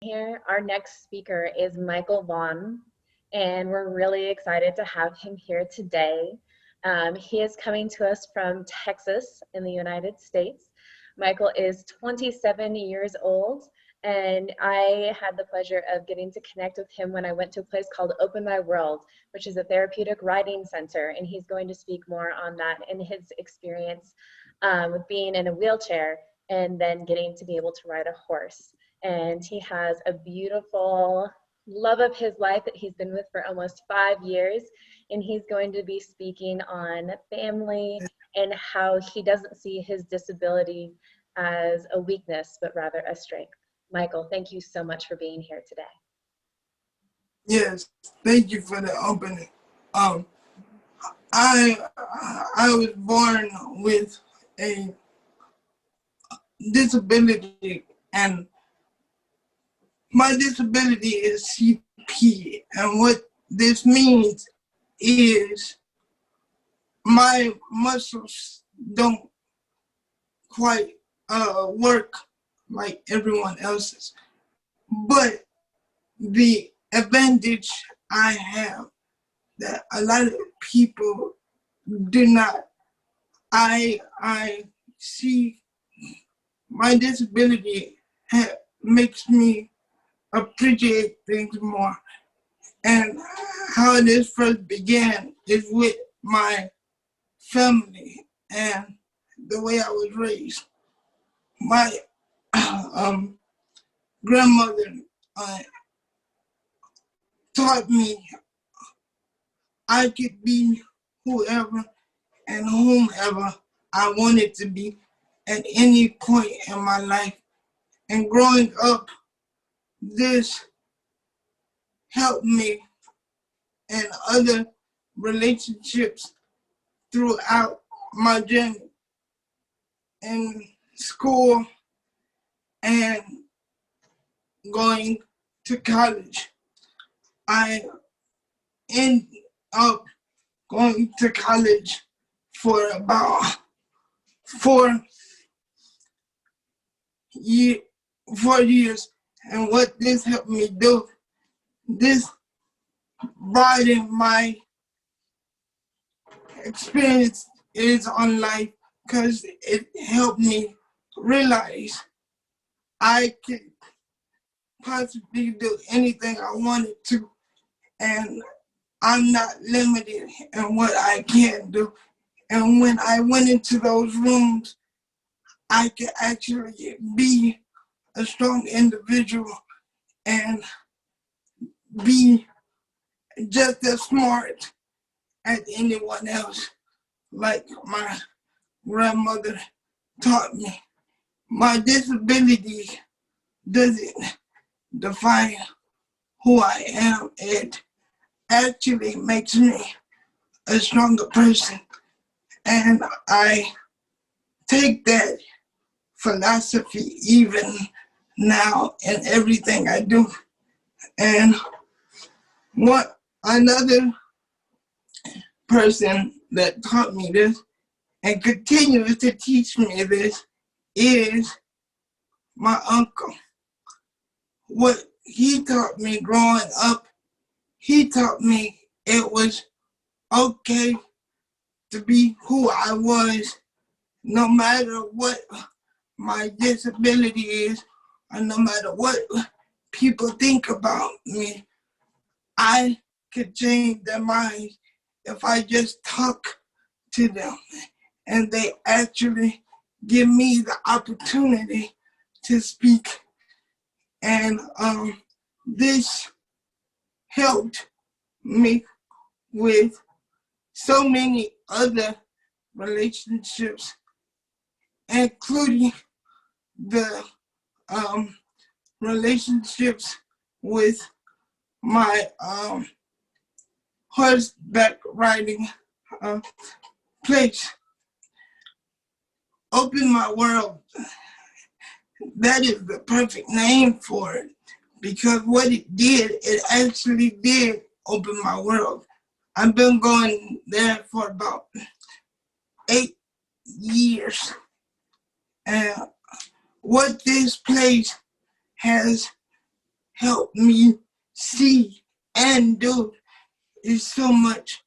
Here, our next speaker is Micheal Vaughn, and we're really excited to have him here today. He is coming to us from Texas in the United States. Micheal is 27 years old, and I had the pleasure of getting to connect with him when I went to a place called Open My World, which is a therapeutic riding center, and he's going to speak more on that in his experience with being in a wheelchair and then getting to be able to ride a horse. And he has a beautiful love of his life that he's been with for almost 5 years. And he's going to be speaking on family and how he doesn't see his disability as a weakness, but rather a strength. Micheal, thank you so much for being here today. Yes, thank you for the opening. I was born with a disability, and my disability is CP, and what this means is my muscles don't quite work like everyone else's. But the advantage I have that a lot of people do not, I see my disability makes me appreciate things more. And how this first began is with my family and the way I was raised. My grandmother taught me I could be whoever and whomever I wanted to be at any point in my life. And growing up, this helped me in other relationships throughout my journey in school and going to college. I ended up going to college for about 4 years, and what this helped me do, this broadened my experience is on life, because it helped me realize I could possibly do anything I wanted to, and I'm not limited in what I can do. And when I went into those rooms, I could actually be a strong individual and be just as smart as anyone else, like my grandmother taught me. My disability doesn't define who I am. It actually makes me a stronger person. And I take that philosophy even now in everything I do. And what another person that taught me this and continues to teach me this is my uncle. What he taught me growing up, he taught me it was okay to be who I was, no matter what my disability is, or no matter what people think about me. I could change their minds if I just talk to them, and they actually give me the opportunity to speak. And this helped me with so many other relationships, including the relationships with my horseback riding place. Open My World, that is the perfect name for it, because what it did, it actually did open my world. I've been going there for about 8 years. And what this place has helped me see and do is so much.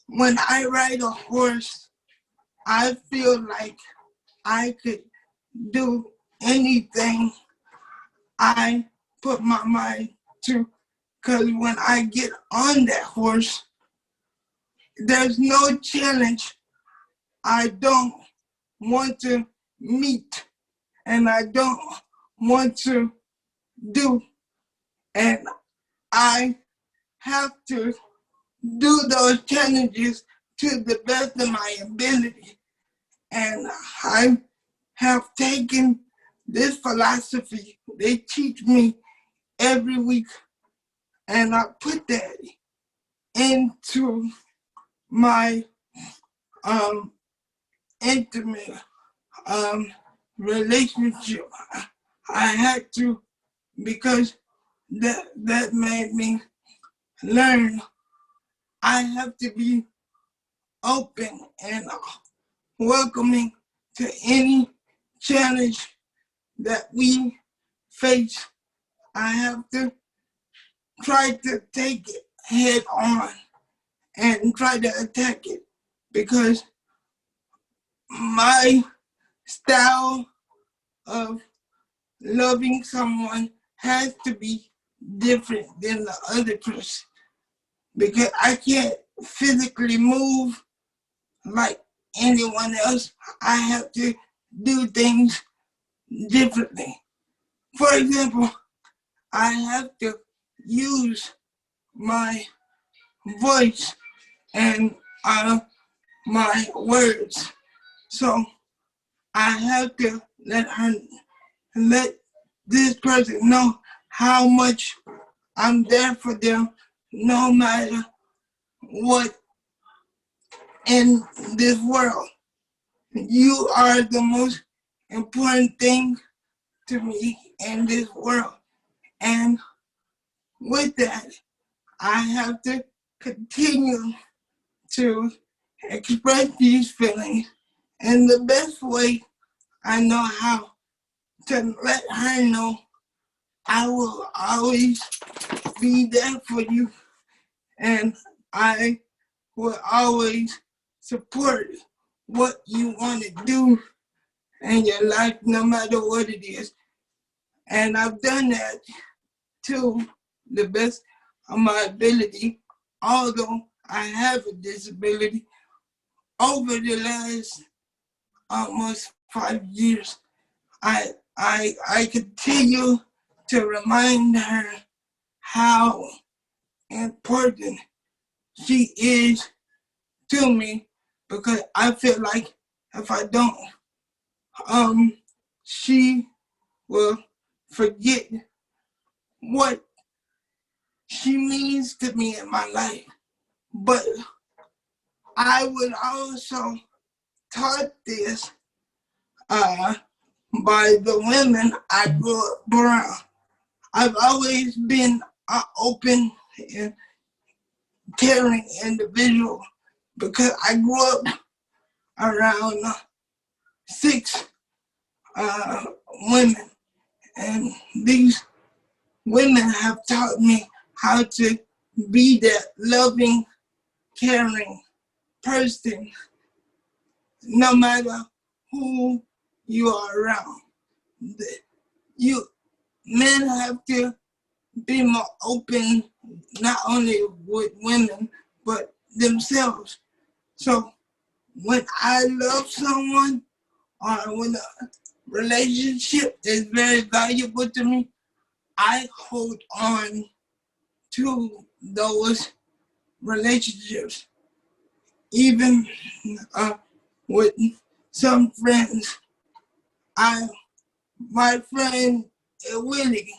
When I ride a horse, I feel like I could do anything I put my mind to. Because when I get on that horse, there's no challenge I don't want to meet and I don't want to do. And I have to do those challenges to the best of my ability. And I have taken this philosophy they teach me every week, and I put that into my intimate relationship. I had to, because that made me learn I have to be open and welcoming to any challenge that we face. I have to try to take it head on and try to attack it, because my style of loving someone has to be different than the other person, because I can't physically move like anyone else. I have to do things differently. For example, I have to use my voice and my words. So I have to let this person know how much I'm there for them, no matter what in this world. You are the most important thing to me in this world. And with that, I have to continue to express these feelings in the best way I know how, to let her know I will always be there for you, and I will always support what you want to do in your life, no matter what it is. And I've done that to the best of my ability, although I have a disability. Over the last almost 5 years, I continue to remind her how important she is to me, because I feel like if I don't, she will forget what she means to me in my life. But I would also taught this by the women I grew up around. I've always been an open and caring individual, because I grew up around 6 women, and these women have taught me how to be that loving, caring person, no matter who you are around. You men have to be more open, not only with women, but themselves. So when I love someone, or when a relationship is very valuable to me, I hold on to those relationships. Even with some friends, my friend Willie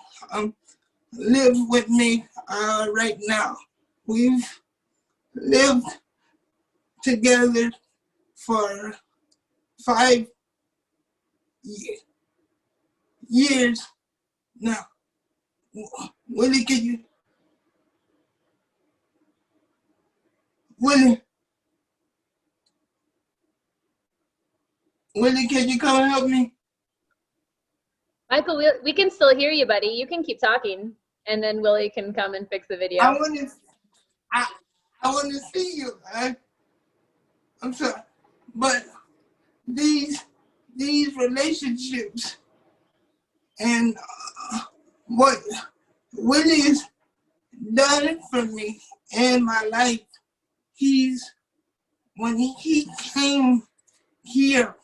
lives with me right now. We've lived together for 5 years now. Willie, Willie, Willie, can you come and help me? Michael, we can still hear you, buddy. You can keep talking, and then Willie can come and fix the video. I want to see you. I'm sorry, but these relationships and what Willie's done for me in my life. When he came here,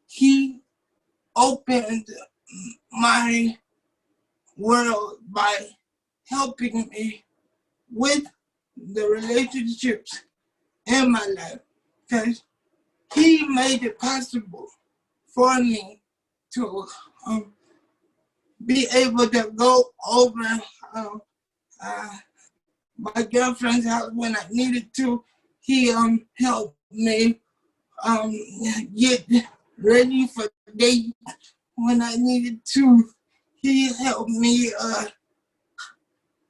he opened my world by helping me with the relationships in my life, because he made it possible for me to be able to go over my girlfriend's house when I needed to. He helped me get ready for dates when I needed to. He helped me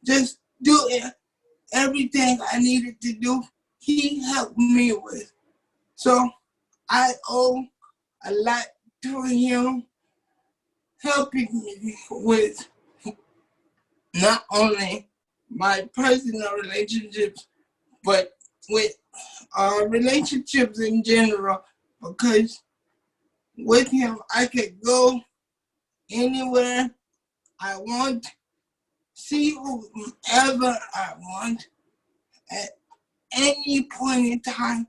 just do everything I needed to do. He helped me with. So I owe a lot to him, helping me with not only my personal relationships, but with relationships in general, because with him I could go anywhere I want, see whoever I want, at any point in time.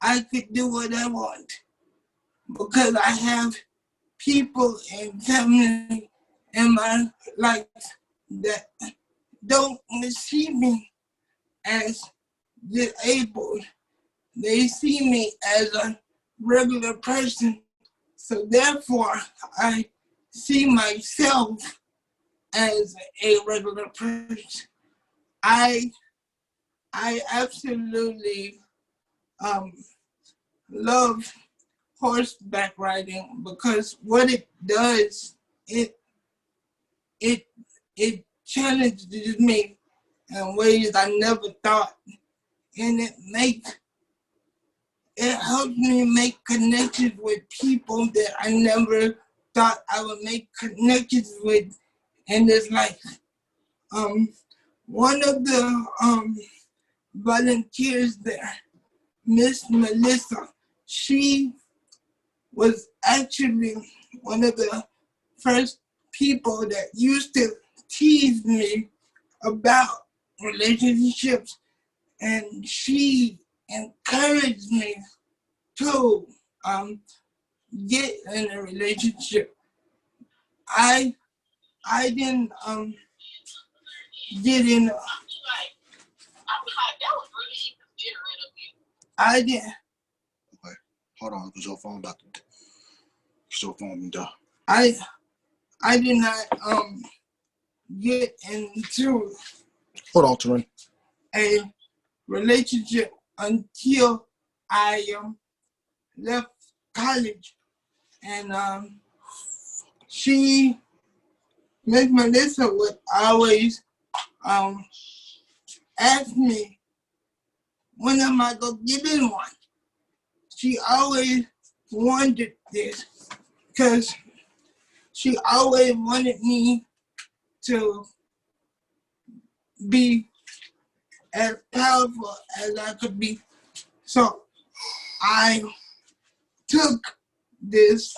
I could do what I want because I have people and family in my life that don't see me as disabled. They see me as a regular person. So therefore, I see myself as a regular person. I absolutely love horseback riding because what it does, it challenges me in ways I never thought, and it helps me make connections with people that I never thought I would make connections with in this life. One of the volunteers there, Miss Melissa, she was actually one of the first people that used to tease me about relationships, and she encouraged me to get in a relationship. I didn't get in. I didn't. Okay, hold on, because your phone about to. Your phone die. I did not get into. Hold on, Terrain. A relationship until I left college, and Miss Melissa would always ask me, when am I gonna get in one? She always wanted this because she always wanted me to be as powerful as I could be. So I took these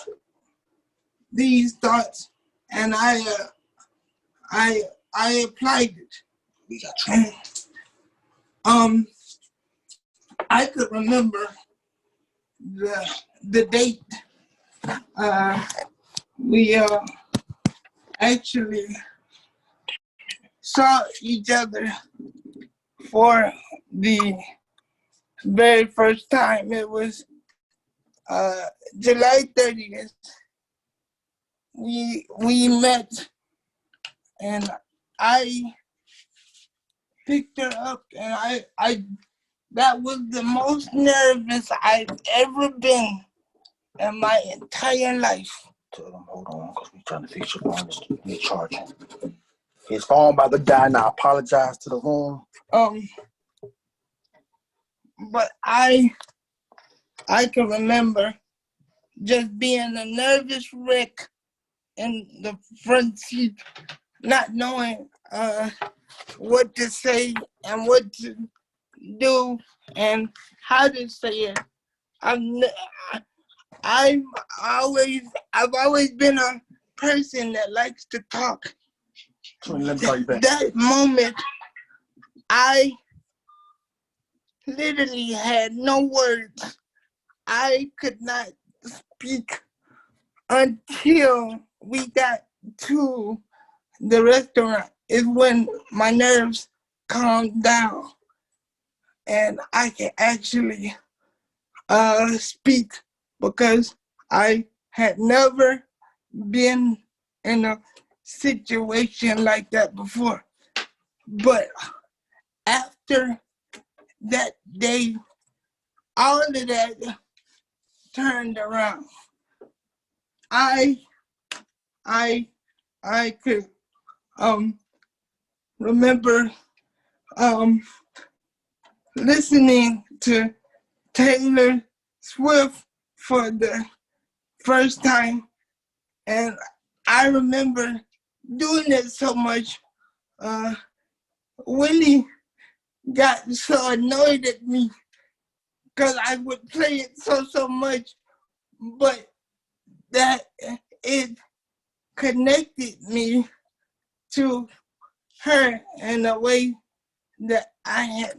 thoughts and I applied it. We got trouble. I could remember the date we actually saw each other for the very first time. It was July 30th. We met, and I picked her up, and I that was the most nervous I've ever been in my entire life. Tell him, hold on, because we're trying to fix your phone. It's charging. His phone about to die, and I apologize to the room. But I can remember just being a nervous wreck in the front seat, not knowing what to say and what to do and how to say it. I've always been a person that likes to talk. That moment, I literally had no words. I could not speak until we got to the restaurant. Is when my nerves calmed down and I can actually speak, because I had never been in a situation like that before. But after that day, all of that turned around. I could remember listening to Taylor Swift for the first time, and I remember doing it so much. Willie got so annoyed at me because I would play it so much, but that it connected me to her in a way that I had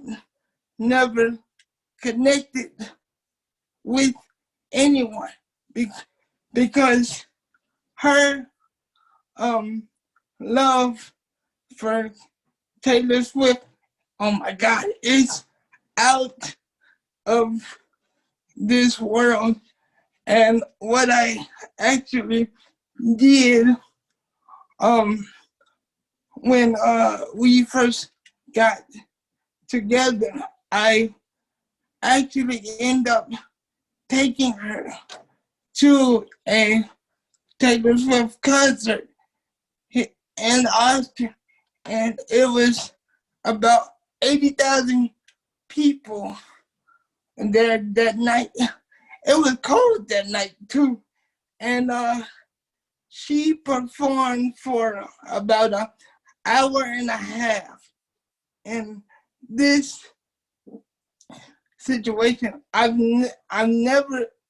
never connected with anyone, because her love for Taylor Swift, oh my God, it's out of this world. And what I actually did when we first got together, I actually ended up taking her to a Taylor Swift concert in Austin, and it was about 80,000 people there that night. It was cold that night too, and she performed for about an hour and a half. And this situation, I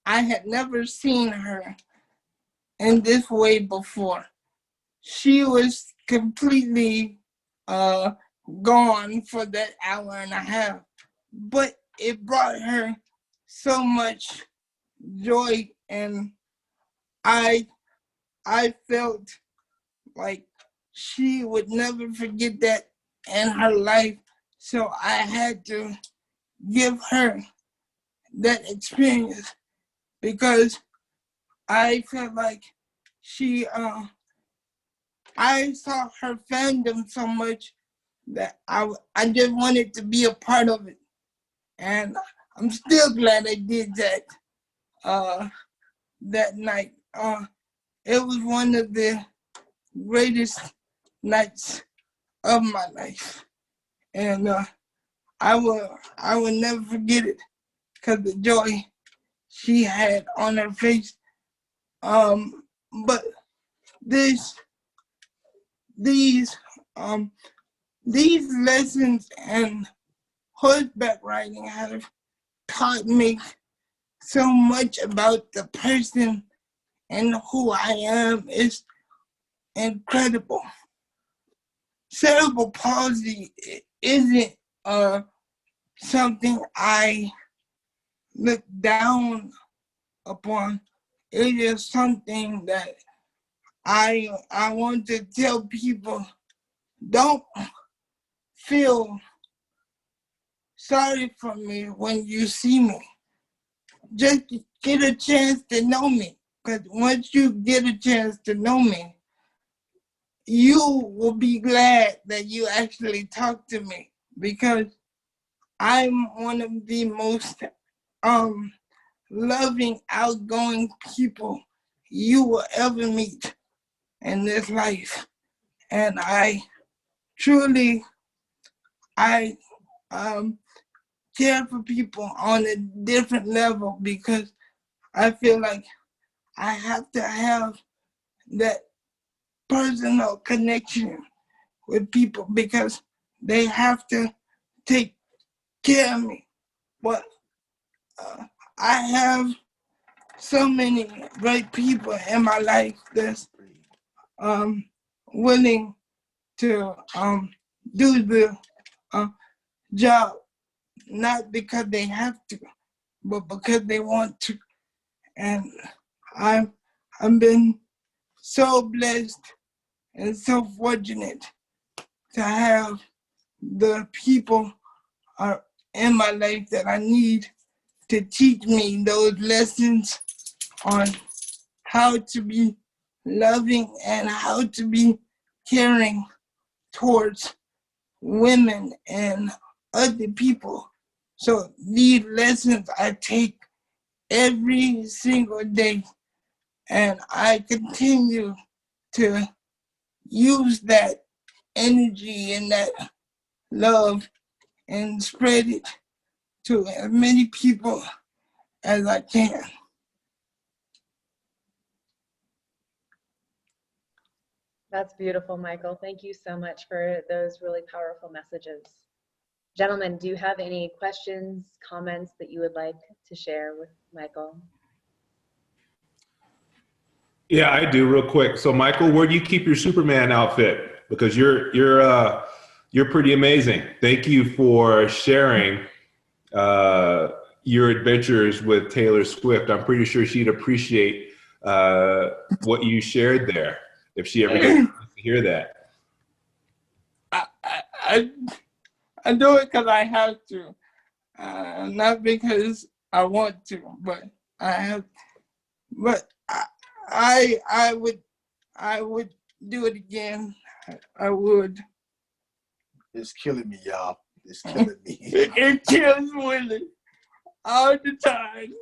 had never seen her in this way before. She was completely gone for that hour and a half, but it brought her so much joy, and I felt like she would never forget that in her life. So I had to give her that experience, because I felt like I saw her fandom so much that I just wanted to be a part of it. And I'm still glad I did that that night. It was one of the greatest nights of my life. And I will never forget it, because the joy she had on her face. But these lessons and horseback riding have taught me so much about the person and who I am. Is incredible. Cerebral palsy isn't something I look down upon. It is something that I want to tell people: don't feel sorry for me when you see me. Just get a chance to know me, because once you get a chance to know me, you will be glad that you actually talked to me, because I'm one of the most loving, outgoing people you will ever meet in this life. And I truly, care for people on a different level, because I feel like I have to have that personal connection with people because they have to take care of me. But I have so many great people in my life that's willing to do the job, not because they have to, but because they want to. And I've been so blessed and so fortunate to have the people in my life that I need to teach me those lessons on how to be loving and how to be caring towards women and other people. So these lessons I take every single day, and I continue to use that energy and that love and spread it to as many people as I can. That's beautiful, Michael. Thank you so much for those really powerful messages. Gentlemen, do you have any questions, comments that you would like to share with Michael? Yeah, I do real quick. So Michael, where do you keep your Superman outfit? Because you're pretty amazing. Thank you for sharing your adventures with Taylor Swift. I'm pretty sure she'd appreciate what you shared there if she ever gets to hear that. I do it because I have to, not because I want to, but I have. But I would do it again. I would. It's killing me, y'all. It's killing me. It kills Willie all the time.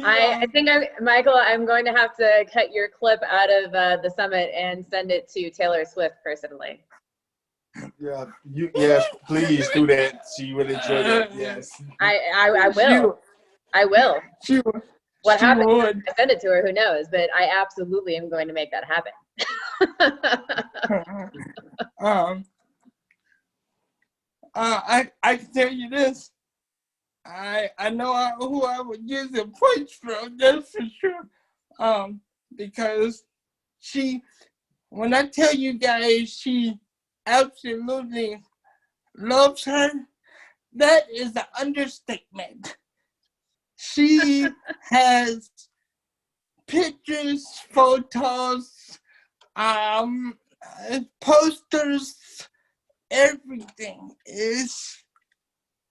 I think Michael, I'm going to have to cut your clip out of the summit and send it to Taylor Swift personally. Yeah, yes, please do that. She would enjoy that. Yes. I will. I will. She would. What happens if I send it to her, who knows? But I absolutely am going to make that happen. I can tell you this. I know who I would use a punch from, that's for sure. Because when I tell you guys she absolutely loves her, that is an understatement. She has pictures, photos, posters, everything.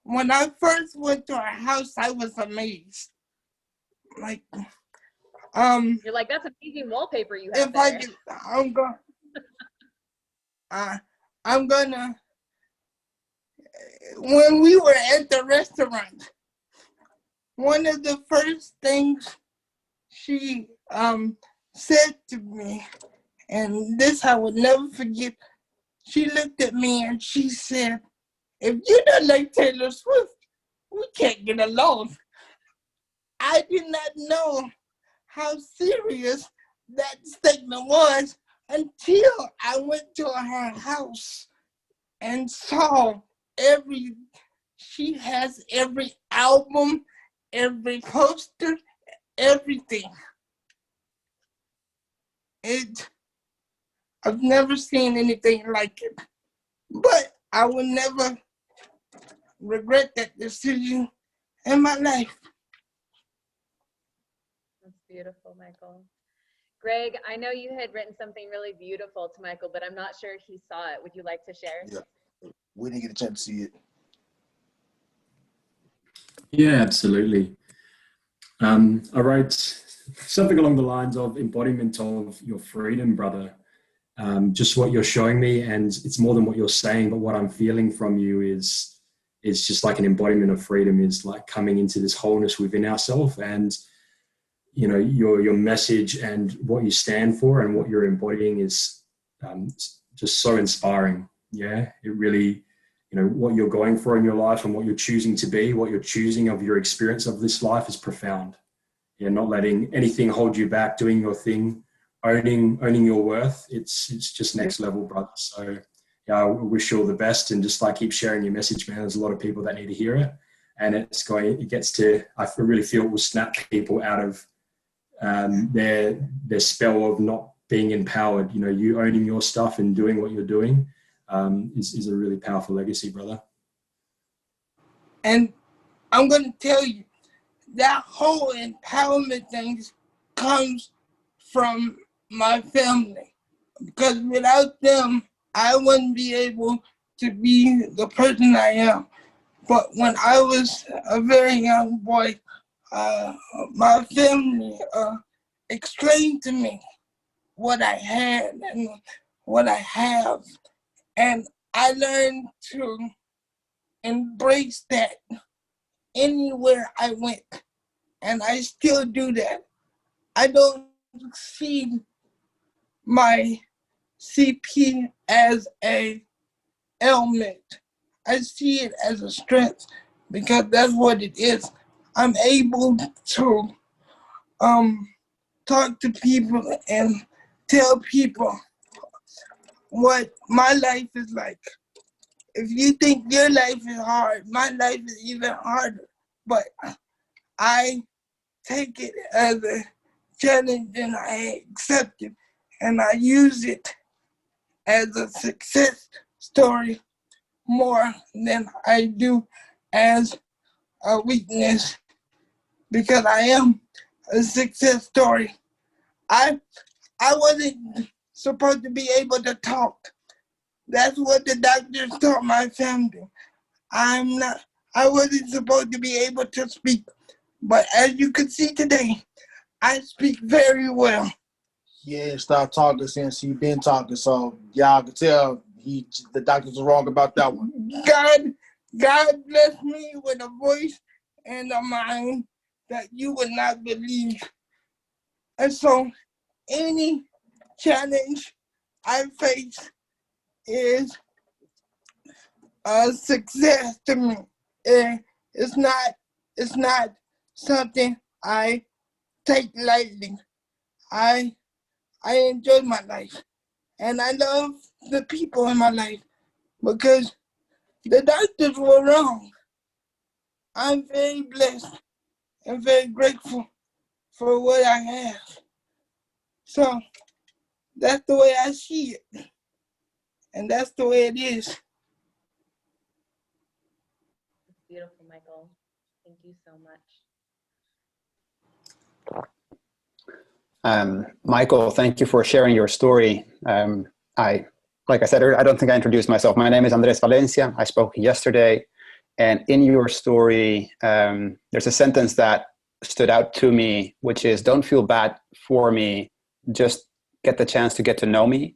When I first went to her house, I was amazed. Like, you're like, that's amazing wallpaper you have there. I'm gonna. When we were at the restaurant, one of the first things she said to me, and this I would never forget. She looked at me and she said, "If you don't like Taylor Swift, we can't get along." I did not know how serious that statement was until I went to her house and saw she has every album, every poster, everything. I've never seen anything like it, but I will never regret that decision in my life. That's beautiful, Michael. Greg, I know you had written something really beautiful to Michael, but I'm not sure he saw it. Would you like to share? Yeah, we didn't get a chance to see it. Yeah, absolutely. I wrote something along the lines of embodiment of your freedom, brother. Just what you're showing me, and it's more than what you're saying, but what I'm feeling from you is just like an embodiment of freedom, is like coming into this wholeness within ourselves. And you know, your message and what you stand for and what you're embodying is just so inspiring. Yeah, it really, you know, what you're going for in your life and what you're choosing to be, what you're choosing of your experience of this life is profound. not letting anything hold you back, doing your thing, owning your worth. It's just next level, brother. So yeah, I wish you all the best, and just like keep sharing your message, man. There's a lot of people that need to hear it, and I really feel it will snap people out of their spell of not being empowered. You owning your stuff and doing what you're doing is a really powerful legacy, brother. And I'm going to tell you, that whole empowerment thing comes from my family. Because without them, I wouldn't be able to be the person I am. But when I was a very young boy, my family explained to me what I had and what I have. And I learned to embrace that anywhere I went. And I still do that. I don't see my CP as a ailment. I see it as a strength, because that's what it is. I'm able to talk to people and tell people what my life is like. If you think your life is hard, my life is even harder. But I take it as a challenge and I accept it, and I use it as a success story more than I do as a weakness, because I am a success story. I wasn't supposed to be able to talk. That's what the doctors told my family. I wasn't supposed to be able to speak. But as you can see today, I speak very well. Yeah, stop talking since he been talking. So y'all can tell the doctors are wrong about that one. God blessed me with a voice and a mind that you would not believe. And so any challenge I face is a success to me. It's not something I take lightly. I enjoy my life, and I love the people in my life, because the doctors were wrong. I'm very blessed and very grateful for what I have. So that's the way I see it, and that's the way it is. It's beautiful, Michael. Thank you so much. Michael, thank you for sharing your story. Like I said, I don't think I introduced myself. My name is Andres Valencia. I spoke yesterday, and in your story, there's a sentence that stood out to me, which is, "Don't feel bad for me, just get the chance to get to know me."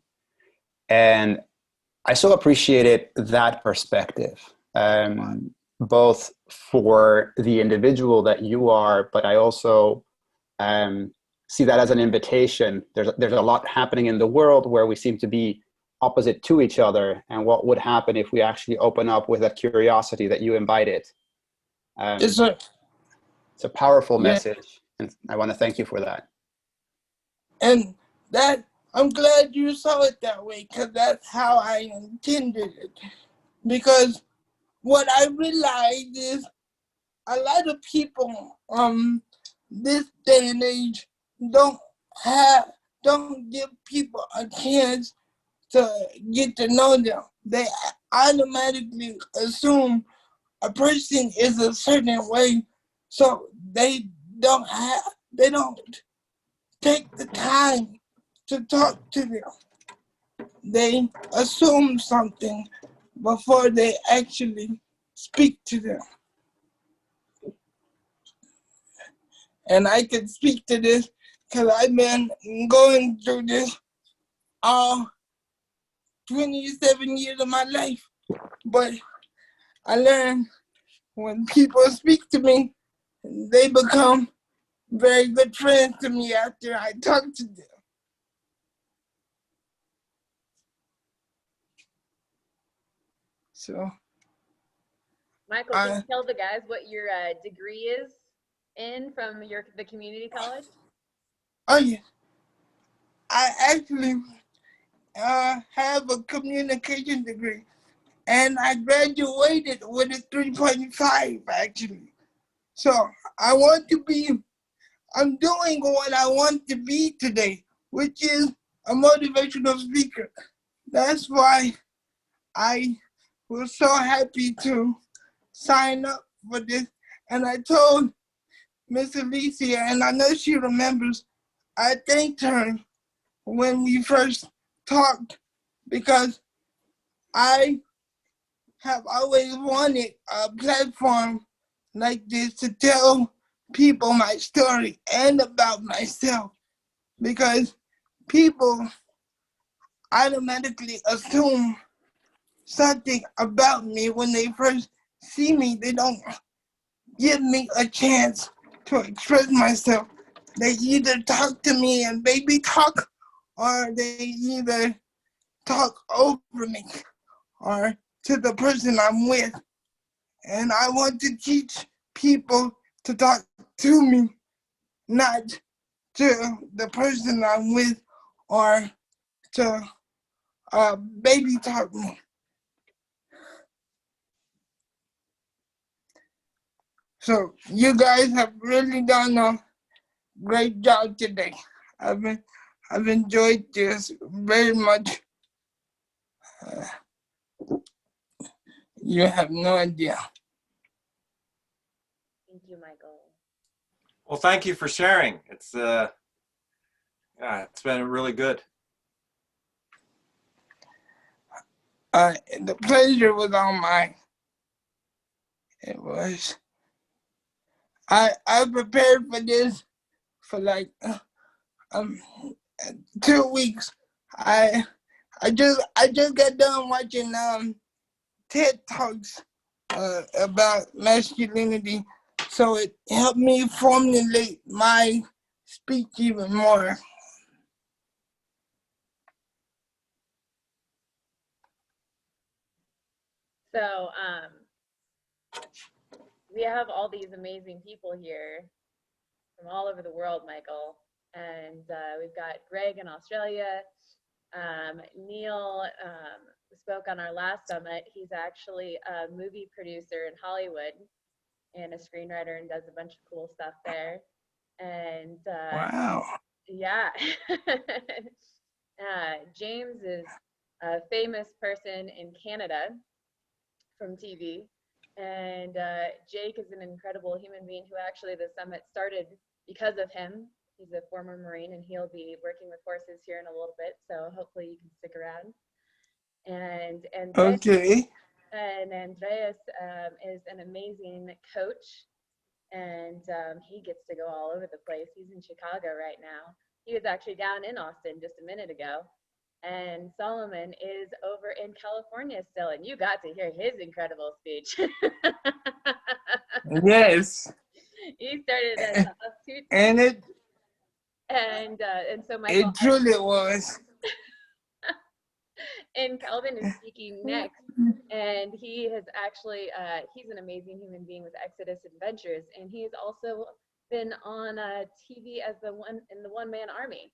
And I so appreciated that perspective, both for the individual that you are, but I also see that as an invitation. There's a lot happening in the world where we seem to be opposite to each other, and what would happen if we actually open up with that curiosity that you invited. Yes, sir. It's a powerful Yeah. message, and I want to thank you for that. And that, I'm glad you saw it that way, because that's how I intended it. Because what I realized is a lot of people this day and age don't give people a chance to get to know them. They automatically assume a person is a certain way, so they don't take the time to talk to them. They assume something before they actually speak to them. And I can speak to this because I've been going through this all 27 years of my life. But I learned when people speak to me, they become very good friends to me after I talk to them. So, Michael, can you tell the guys what your degree is in from the community college? Oh yeah, I actually have a communication degree, and I graduated with a 3.5 actually. So I'm doing what I want to be today, which is a motivational speaker. That's why I was so happy to sign up for this. And I told Miss Alicia, and I know she remembers, I thanked her when we first talked because I have always wanted a platform like this to tell people my story and about myself, because people automatically assume something about me when they first see me. They don't give me a chance to express myself. They either talk to me and baby talk, or they either talk over me or to the person I'm with. And I want to teach people to talk to me, not to the person I'm with or to baby talk me. So you guys have really done a great job today. I've enjoyed this very much. You have no idea. Thank you, Michael. Well, thank you for sharing. It's been really good. The pleasure was all mine. It was. I prepared for this for like 2 weeks. I just got done watching TED Talks about masculinity, so it helped me formulate my speech even more. So we have all these amazing people here from all over the world, Michael. And we've got Greg in Australia. Neil spoke on our last summit. He's actually a movie producer in Hollywood and a screenwriter and does a bunch of cool stuff there. And Wow. yeah. James is a famous person in Canada from TV. And Jake is an incredible human being who actually the summit started because of him. He's a former Marine, and he'll be working with horses here in a little bit, so hopefully you can stick around. And Okay. And Andreas is an amazing coach, and he gets to go all over the place. He's in Chicago right now. He was actually down in Austin just a minute ago. And Solomon is over in California still, and you got to hear his incredible speech. Yes. He started as a and so Michael, it truly was. And Calvin is speaking next, and he has actually he's an amazing human being with Exodus Adventures, and he's also been on TV as the one-man army.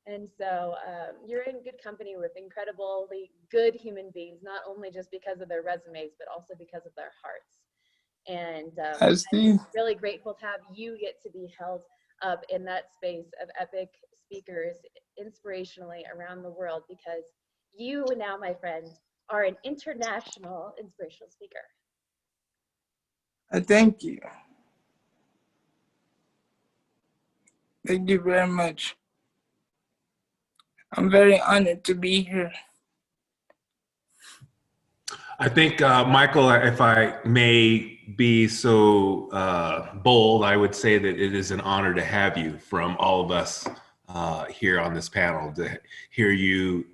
And so you're in good company with incredibly good human beings, not only just because of their resumes, but also because of their hearts. And I'm really grateful to have you get to be held up in that space of epic speakers inspirationally around the world, because you now, my friend, are an international inspirational speaker. Thank you. Thank you very much. I'm very honored to be here. I think, Michael, if I may be so bold, I would say that it is an honor to have you from all of us here on this panel, to hear you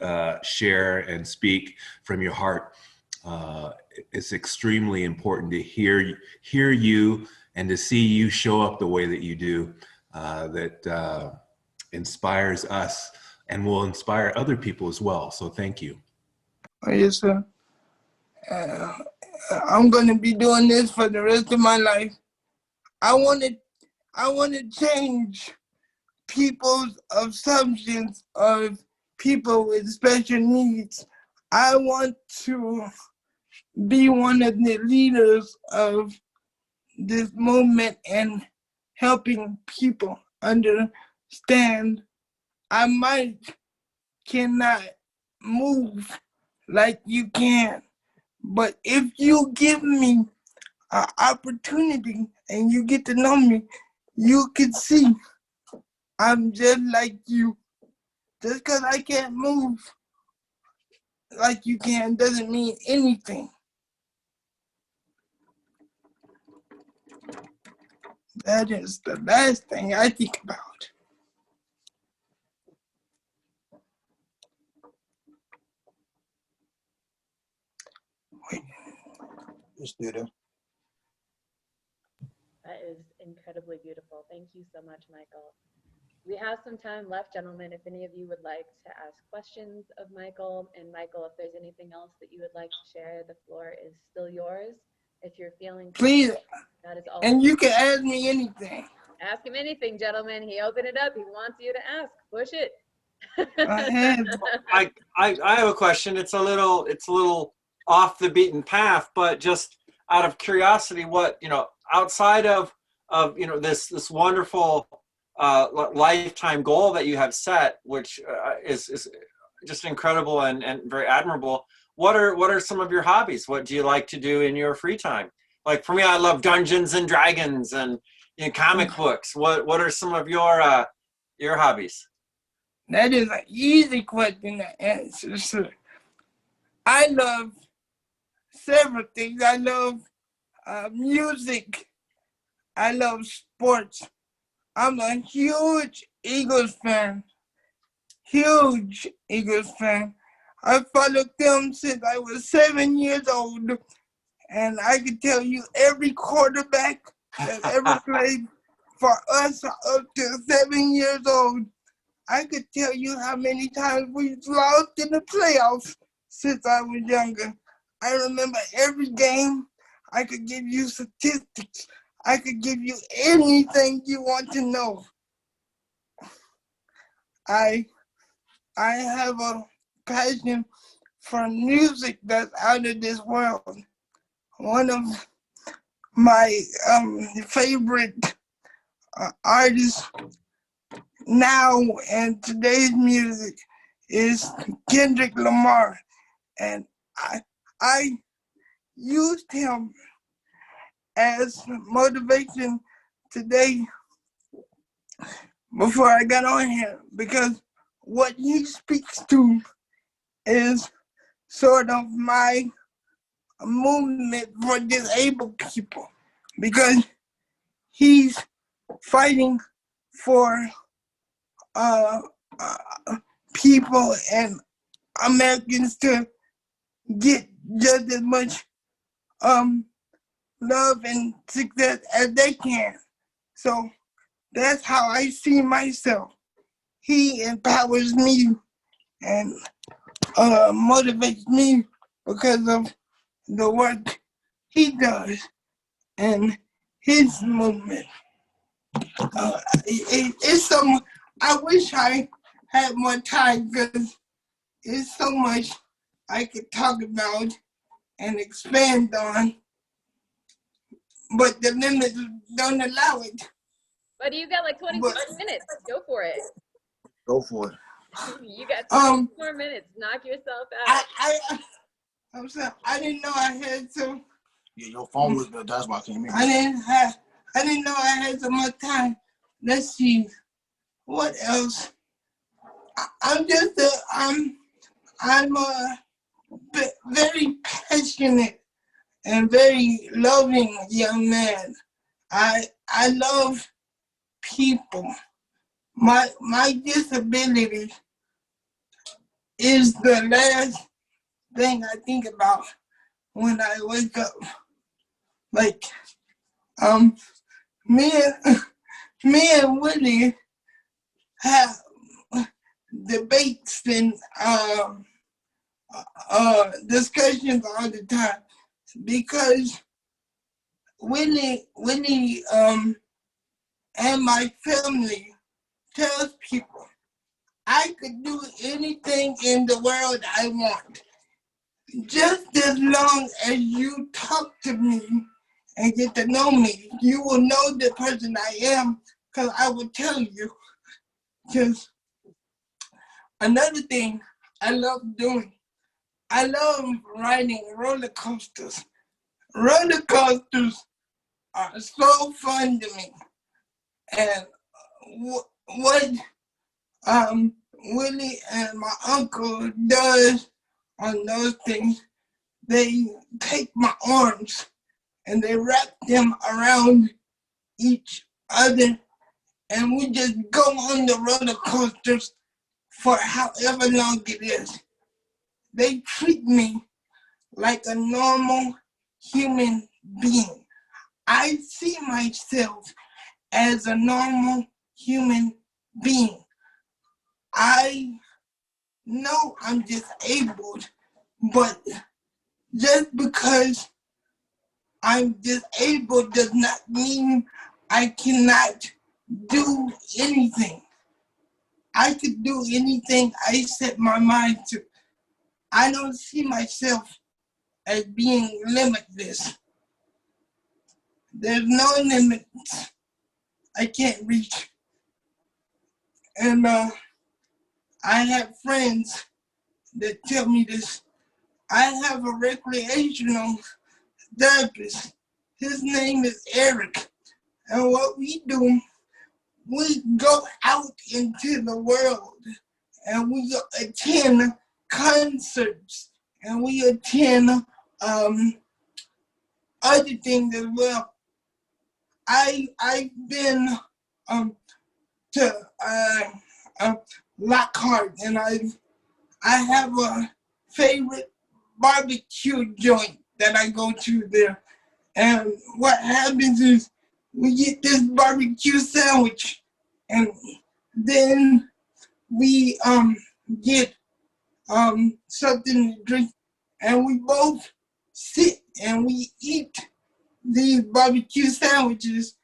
share and speak from your heart. It's extremely important to hear you and to see you show up the way that you do, that inspires us and will inspire other people as well. So thank you. Oh, yes, sir. I'm going to be doing this for the rest of my life. I want I want to change people's assumptions of people with special needs. I want to be one of the leaders of this movement and helping people understand I cannot move like you can, but if you give me an opportunity and you get to know me, you can see I'm just like you. Just because I can't move like you can doesn't mean anything. That is the last thing I think about. Wait. It's still there. That is incredibly beautiful. Thank you so much, Michael. We have some time left, gentlemen. If any of you would like to ask questions of Michael, and Michael, if there's anything else that you would like to share, the floor is still yours. If you're feeling please, that is all. And you can ask me anything. Ask him anything, gentlemen. He opened it up. He wants you to ask. Push it. I have a question. It's a little off the beaten path, but just out of curiosity, what, outside of this wonderful lifetime goal that you have set, which is just incredible and very admirable. What are some of your hobbies? What do you like to do in your free time? Like for me, I love Dungeons and Dragons and comic books. What are some of your hobbies? That is an easy question to answer, sir. I love several things. I love music. I love sports. I'm a huge Eagles fan. Huge Eagles fan. I followed them since I was 7 years old, and I can tell you every quarterback that ever played for us up to 7 years old. I could tell you how many times we lost in the playoffs since I was younger. I remember every game. I could give you statistics. I could give you anything you want to know. I have a passion for music that's out of this world. One of my favorite artists now and today's music is Kendrick Lamar, and I used him as motivation today before I got on here, because what he speaks to is sort of my movement for disabled people, because he's fighting for people and Americans to get just as much love and success as they can. So that's how I see myself. He empowers me and motivates me because of the work he does and his movement. It's so. I wish I had more time because it's so much I could talk about and expand on, but the limits don't allow it. But you got like 26 minutes. Go for it. Go for it. You got 20 more minutes. Knock yourself out. I'm sorry. I didn't know I had so. Yeah, your phone was good. That's why I came in. I didn't know I had so much time. Let's see. What else? I'm a very passionate and very loving young man. I love people. My disability is the last thing I think about when I wake up. Like, me and Willie have debates and discussions all the time, because Willie and my family tells people I could do anything in the world I want. Just as long as you talk to me and get to know me, you will know the person I am, because I will tell you. Because another thing I love doing, I love riding roller coasters. Roller coasters are so fun to me. And what Willie and my uncle does on those things, they take my arms and they wrap them around each other, and we just go on the roller coasters for however long it is. They treat me like a normal human being. I see myself as a normal human being. I know I'm disabled, but just because I'm disabled does not mean I cannot do anything. I could do anything I set my mind to. I don't see myself as being limitless. There's no limits I can't reach. And I have friends that tell me this. I have a recreational therapist. His name is Eric. And what we do, we go out into the world and we attend concerts and we attend other things as well. I've been to Lockhart, and I have a favorite barbecue joint that I go to there. And what happens is we get this barbecue sandwich, and then we get something to drink, and we both sit and we eat these barbecue sandwiches,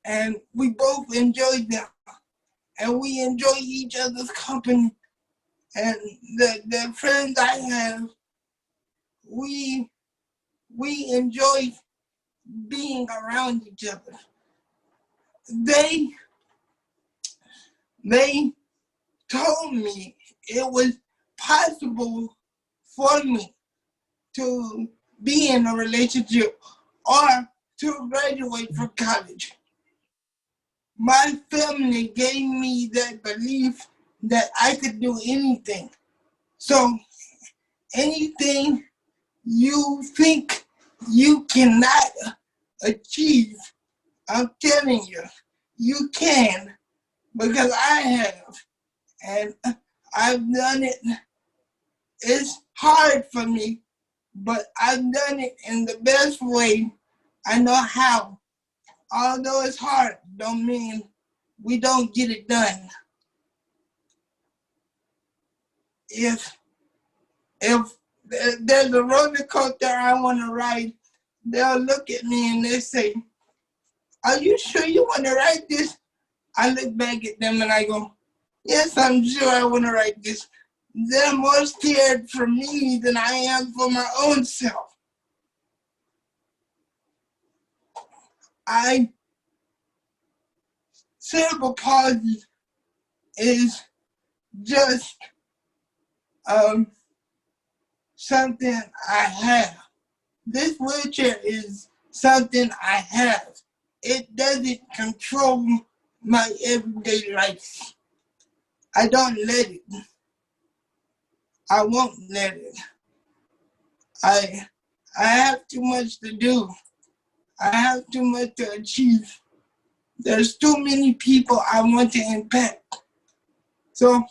and we both enjoy them, and we enjoy each other's company. And the friends I have, we enjoy being around each other. They told me it was possible for me to be in a relationship or to graduate from college. My family gave me that belief that I could do anything. So anything you think you cannot achieve, I'm telling you, you can, because I have, and I've done it. It's hard for me, but I've done it in the best way I know how. Although it's hard, don't mean we don't get it done. If there's a roller coaster I want to ride, they'll look at me and they say, "Are you sure you want to ride this?" I look back at them and I go, "Yes, I'm sure I want to ride this." They're more scared for me than I am for my own self. Cerebral palsy is just something I have. This wheelchair is something I have. It doesn't control my everyday life. I don't let it. I won't let it. I have too much to do. I have too much to achieve. There's too many people I want to impact. So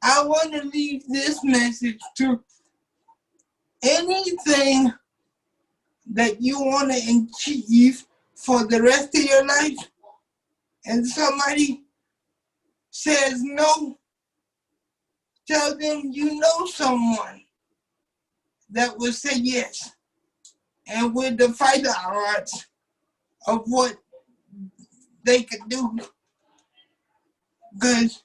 I want to leave this message to anything that you want to achieve for the rest of your life, and somebody says no, tell them you know someone that will say yes, and will defy the odds of what they could do. Because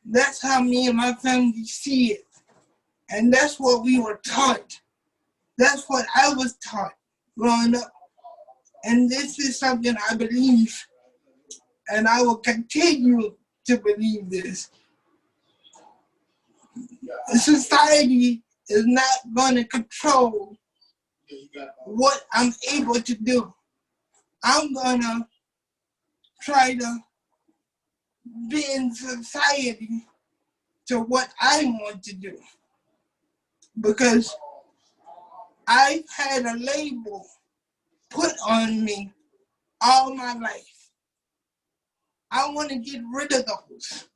that's how me and my family see it. And that's what we were taught. That's what I was taught growing up. And this is something I believe, and I will continue to believe this. Society is not going to control what I'm able to do. I'm going to try to be in society to what I want to do. Because I've had a label put on me all my life. I want to get rid of those.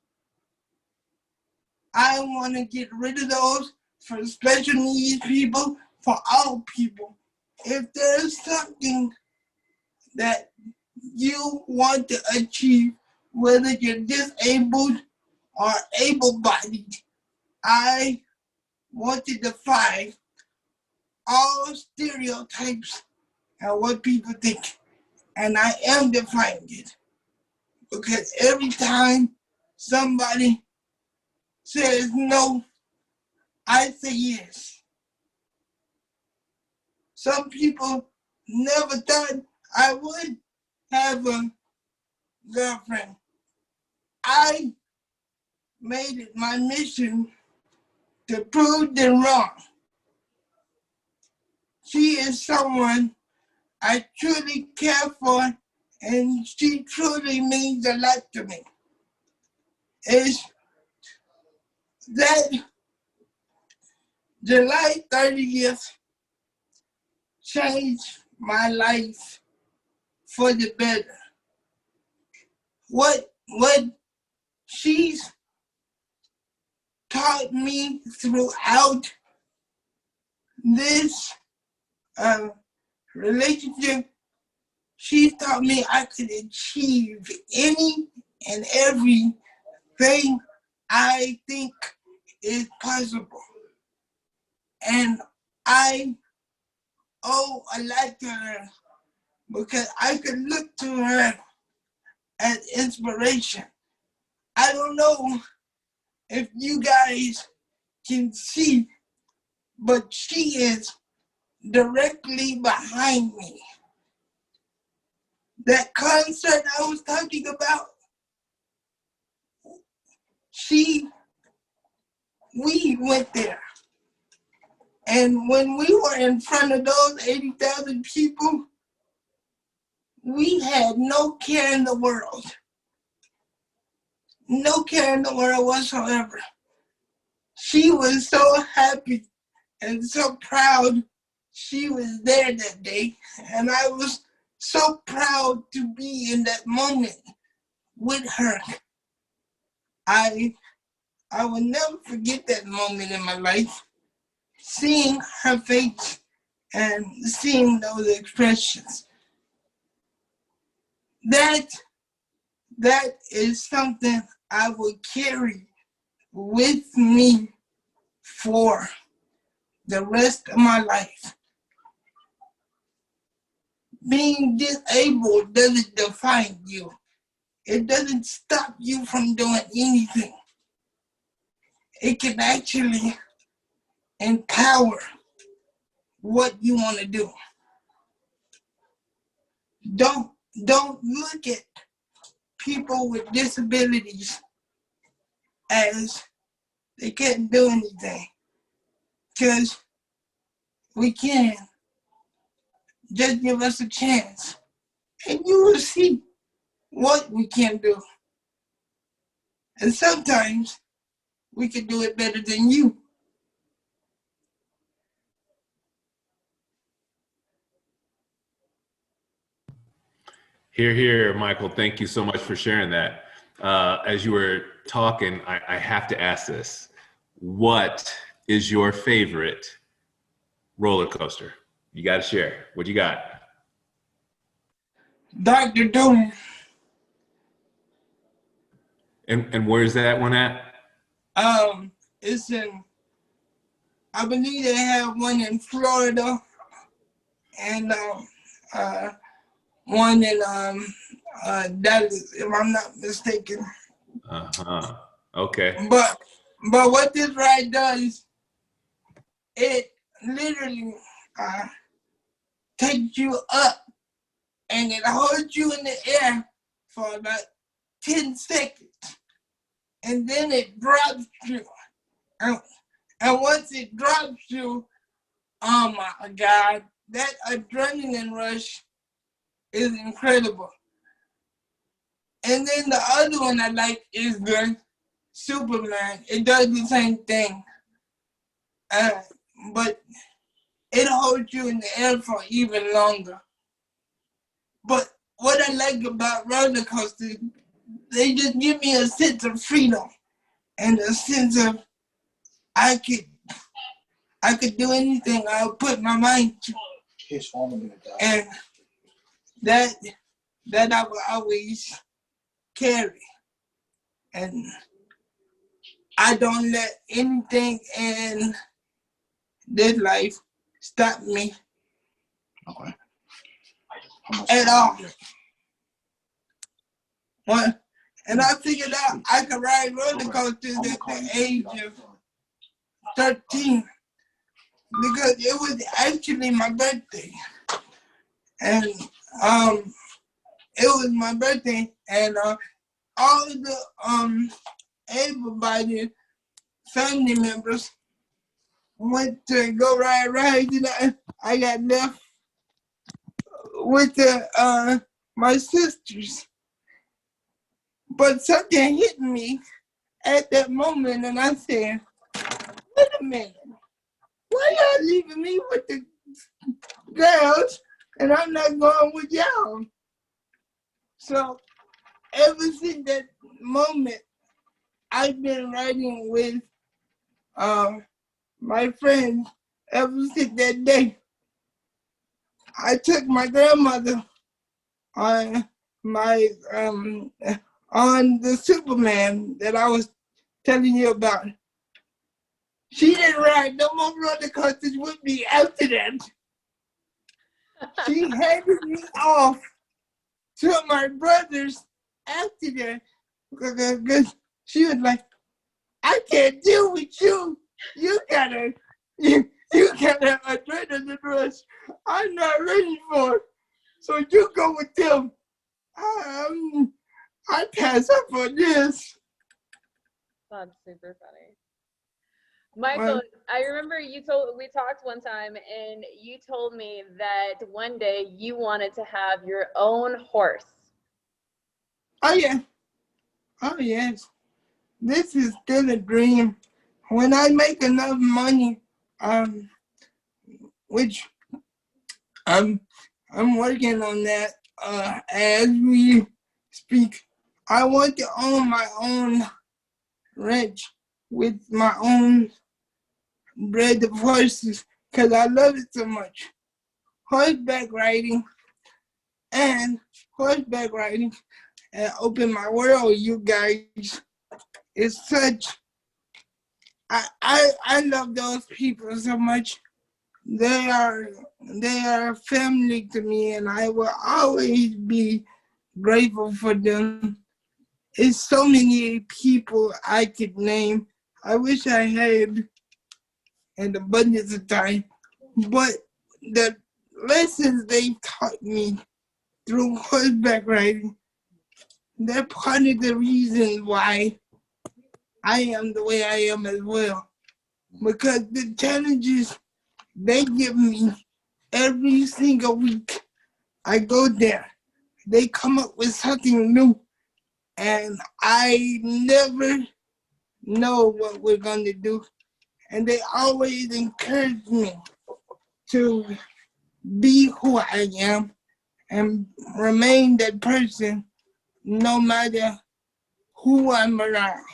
I want to get rid of those for special needs people, for all people. If there's something that you want to achieve, whether you're disabled or able-bodied, I want to defy all stereotypes and what people think. And I am defying it. Because every time somebody says no, I say yes. Some people never thought I would have a girlfriend. I made it my mission to prove them wrong. She is someone I truly care for, and she truly means a lot to me. Is that July 30th changed my life for the better. What she's taught me throughout this relationship, she taught me I could achieve any and everything I think is possible. And I owe a lot to her because I could look to her as inspiration. I don't know if you guys can see, but she is directly behind me. That concert I was talking about, we went there. And when we were in front of those 80,000 people, we had no care in the world. No care in the world whatsoever. She was so happy and so proud she was there that day. And I was so proud to be in that moment with her. I will never forget that moment in my life. Seeing her face and seeing those expressions. That is something I will carry with me for the rest of my life. Being disabled doesn't define you. It doesn't stop you from doing anything. It can actually empower what you want to do. Don't look at people with disabilities as they can't do anything, because we can. Just give us a chance and you will see what we can do. And sometimes we can do it better than you. Hear, hear, Michael. Thank you so much for sharing that. As you were talking, I have to ask this. What is your favorite roller coaster? You got to share. What you got? Dr. Doom. And where's that one at? It's in, I believe they have one in Florida and one in Dallas, if I'm not mistaken. Okay. But what this ride does, it literally takes you up and it holds you in the air for about 10 seconds. And then it drops you. And once it drops you, oh my God, that adrenaline rush is incredible. And then the other one I like is the Superman. It does the same thing. But it holds you in the air for even longer. But what I like about roller coasters, they just give me a sense of freedom and a sense of I could do anything I would put my mind to. And that I will always carry. And I don't let anything in this life stop me at all. What? And I figured out I could ride roller coasters at the age of 13 because it was actually my birthday. And it was my birthday, and all of the able-bodied family members went to go ride rides, and I got left with my sisters. But something hit me at that moment, and I said, wait a minute, why y'all leaving me with the girls and I'm not going with y'all? So ever since that moment, I've been riding with my friends ever since that day. I took my grandmother on my on the Superman that I was telling you about. She didn't ride no more roller coasters with me after that. She handed me off to my brothers after that because she was like, I can't deal with you. You got an adrenaline rush I'm not ready for. So you go with them. I pass up on this. That's super funny. Michael, I remember we talked one time and you told me that one day you wanted to have your own horse. Oh yeah. Oh yes. This is still a dream. When I make enough money, which I'm working on that as we speak. I want to own my own ranch with my own breed of horses because I love it so much. Horseback riding and open my world, you guys. It's such, I love those people so much. They are family to me, and I will always be grateful for them. It's so many people I could name. I wish I had an abundance of time, but the lessons they taught me through horseback riding, they're part of the reason why I am the way I am as well. Because the challenges they give me every single week, I go there. They come up with something new, and I never know what we're going to do. And they always encourage me to be who I am and remain that person no matter who I'm around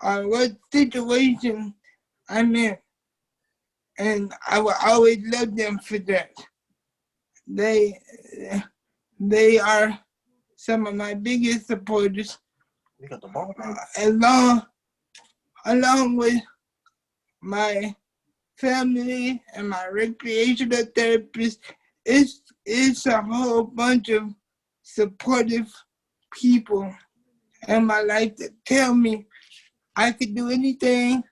or what situation I'm in. And I will always love them for that. They are some of my biggest supporters. Along with my family and my recreational therapist, it's a whole bunch of supportive people in my life that tell me I could do anything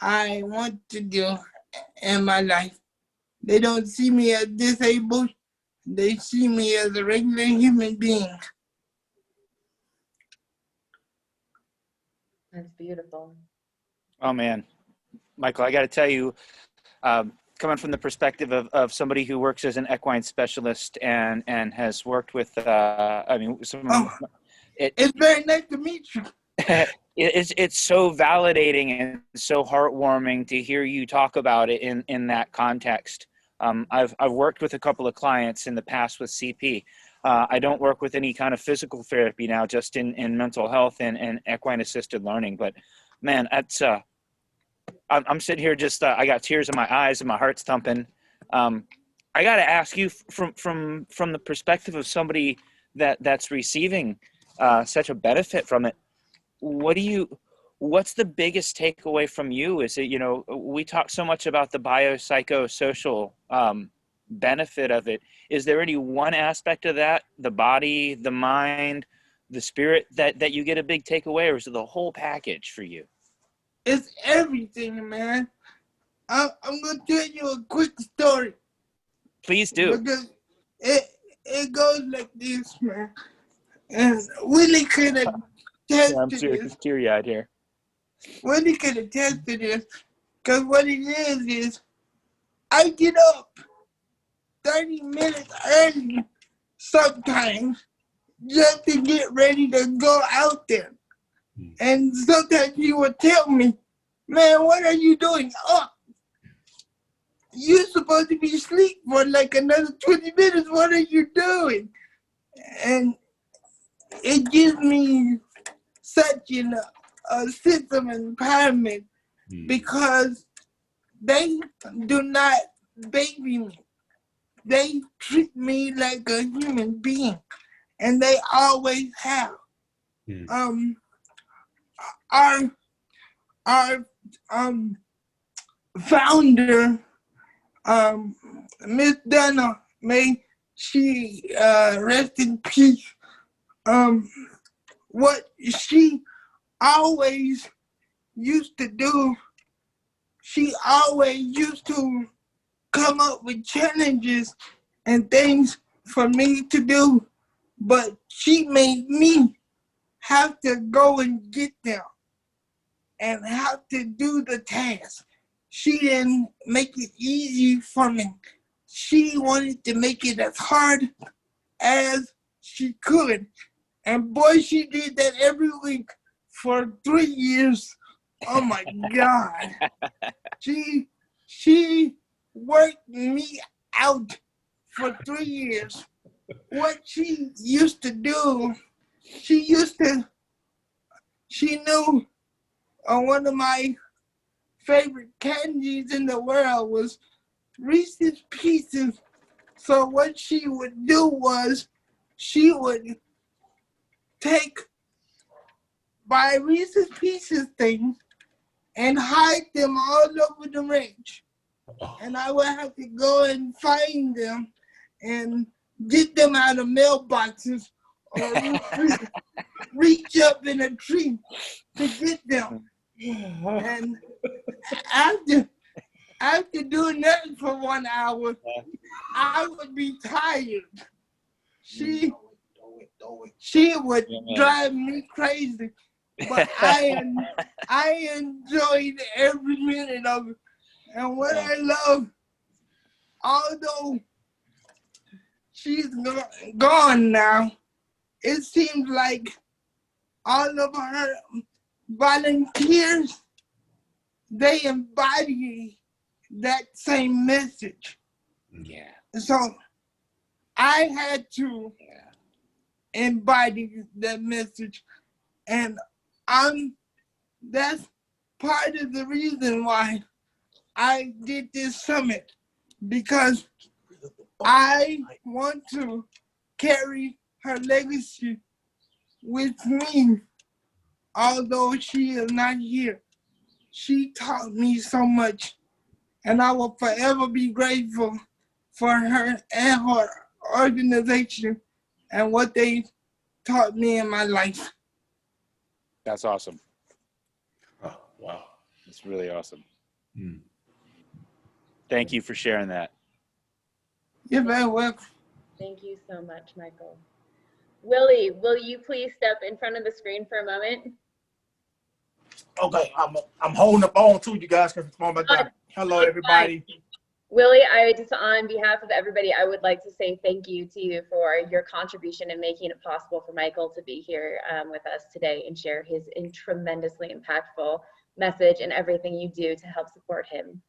I want to do in my life. They don't see me as disabled. They see me as a regular human being. That's beautiful. Oh man, Michael, I got to tell you, coming from the perspective of somebody who works as an equine specialist and has worked with, It's very nice to meet you. It's so validating and so heartwarming to hear you talk about it in that context. I've worked with a couple of clients in the past with CP. I don't work with any kind of physical therapy now, just in mental health and equine assisted learning. But man, that's I'm sitting here just I got tears in my eyes and my heart's thumping. I got to ask you from the perspective of somebody that's receiving such a benefit from it. What's the biggest takeaway from you? Is it, we talk so much about the biopsychosocial benefit of it. Is there any one aspect of that, the body, the mind, the spirit, that you get a big takeaway, or is it the whole package for you? It's everything, man. I'm going to tell you a quick story. Please do. Because it goes like this, man. And Willie could have tested I'm this. teary-eyed here. Willie could have tested this. Because what it is I get up 30 minutes early sometimes just to get ready to go out there. And sometimes he would tell me, man, what are you doing up? You're supposed to be asleep for like another 20 minutes. What are you doing? And it gives me such a sense of empowerment because they do not baby me. They treat me like a human being, and they always have. Our founder, Miss Donna, may she rest in peace. What she always used to do, she always used to come up with challenges and things for me to do, but she made me have to go and get them and have to do the task. She didn't make it easy for me. She wanted to make it as hard as she could. And boy, she did that every week for 3 years. Oh my God. She worked me out for 3 years. What she used to do, she knew one of my favorite candies in the world was Reese's Pieces. So what she would do was she would take my Reese's Pieces things and hide them all over the range. And I would have to go and find them and get them out of mailboxes or reach up in a tree to get them. And after doing that for 1 hour, I would be tired. She would drive me crazy, but I enjoyed every minute of it. And what I love, although she's gone now, it seems like all of her volunteers, they embody that same message. Yeah. So I had to embody that message, and that's part of the reason why I did this summit, because I want to carry her legacy with me. Although she is not here, she taught me so much, and I will forever be grateful for her and her organization and what they taught me in my life. That's awesome. Oh, wow. It's really awesome. Mm. Thank you for sharing that. You're very welcome. Thank you so much, Michael. Willie, will you please step in front of the screen for a moment? Okay, I'm holding up on to you guys because it's on my time. Hello, everybody. Willie, on behalf of everybody, I would like to say thank you to you for your contribution in making it possible for Michael to be here with us today and share his tremendously impactful message and everything you do to help support him.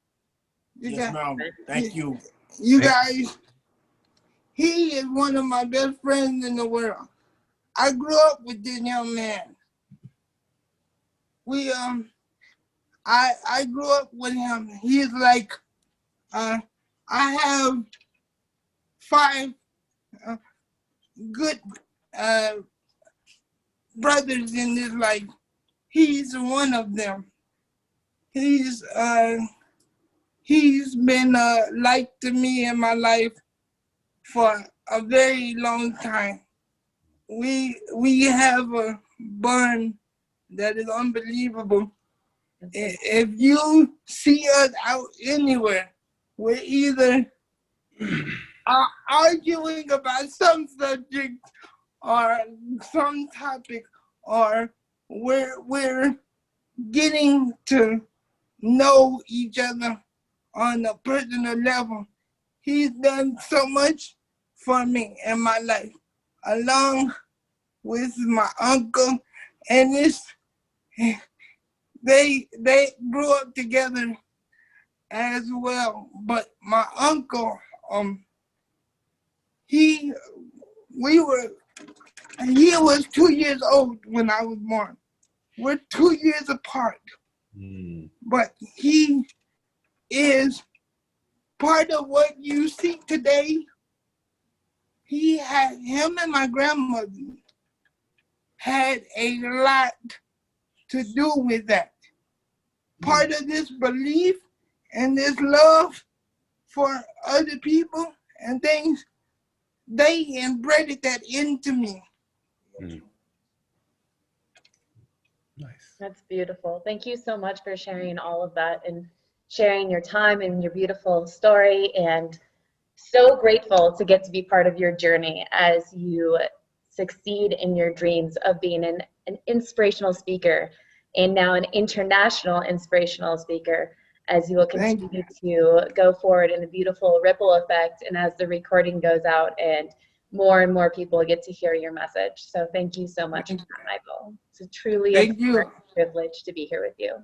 Yes, ma'am. Thank you. You guys, he is one of my best friends in the world. I grew up with this young man. I grew up with him. He's like, I have 5 good brothers in this life. He's one of them. He's been a light to me in my life for a very long time. We have a bond that is unbelievable. If you see us out anywhere, we're either arguing about some subject or some topic, or we're getting to know each other on a personal level. He's done so much for me in my life, along with my uncle, and they grew up together as well. But my uncle, he was 2 years old when I was born. We're 2 years apart. But he is part of what you see today. Him and my grandmother had a lot to do with that. Part of this belief and this love for other people and things, they embedded that into me. Nice. That's beautiful. Thank you so much for sharing all of that and sharing your time and your beautiful story, and so grateful to get to be part of your journey as you succeed in your dreams of being an inspirational speaker and now an international inspirational speaker, as you will continue to go forward in a beautiful ripple effect and as the recording goes out and more people get to hear your message. So thank you so much, Michael. It's a truly a privilege to be here with you.